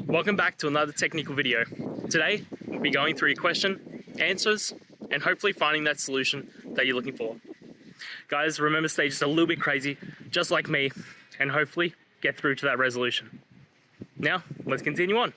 Welcome back to another technical video. Today, we'll be going through your question, answers, and hopefully finding that solution that you're looking for. Guys, remember, stay just a little bit crazy, just like me, and hopefully get through to that resolution. Now, let's continue on.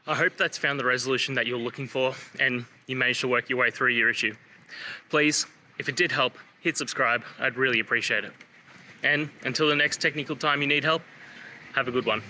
I hope that's found the resolution that you're looking for and you managed to work your way through your issue. Please, if it did help, hit subscribe. I'd really appreciate it. And until the next technical time you need help, have a good one.